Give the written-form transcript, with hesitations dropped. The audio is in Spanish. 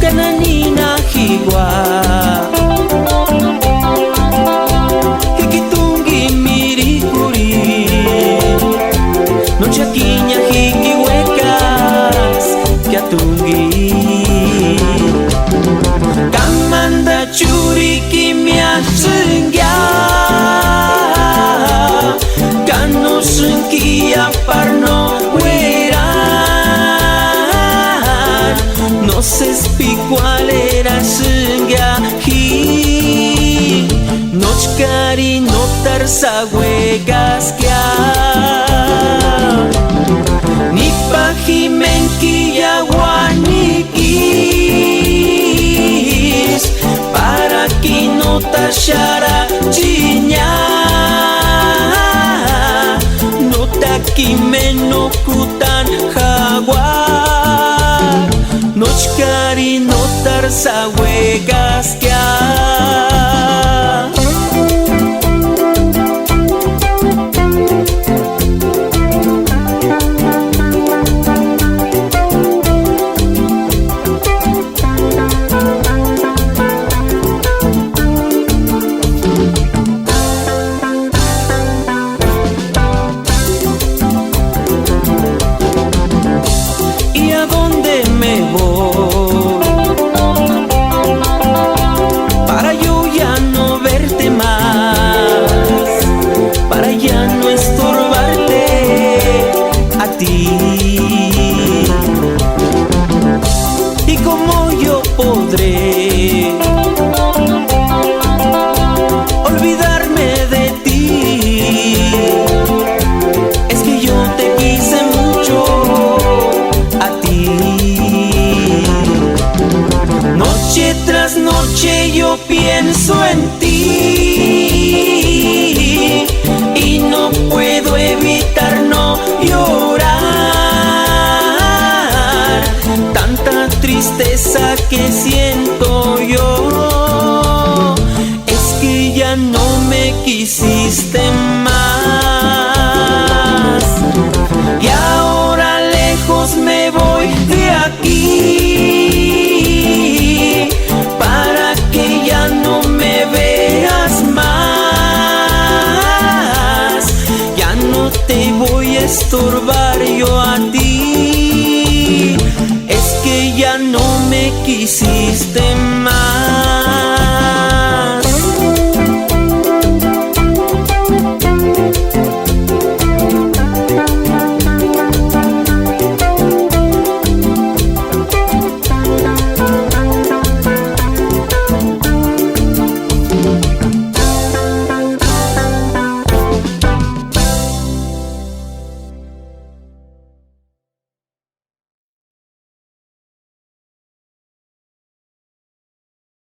Kananina hiwa hikitungi mirikuri no chaquiña hikihuecas que atungi kamanda churiki miatsingya kano sengkia parno no sé cuál era sengya hi nochkari notar sahuegas kya ni pajimenki yaguanikis para que no tashara chiña no takimeno kutan jaguar nochkari notar sahuegas kya ¿Y a dónde me voy? Para yo ya no verte más, para ya no estorbarte a ti. ¿Y cómo yo podré olvidarme de ti? Es que yo te quise mucho a ti. Noche tras noche yo pienso en ti y no puedo evitar no llorar. Tanta tristeza que siento yo, es que ya no me quisiste más. Y ahora lejos me voy de aquí, para que ya no me veas más. Ya no te voy a estorbar yo a ti, es que ya no me quisiste más.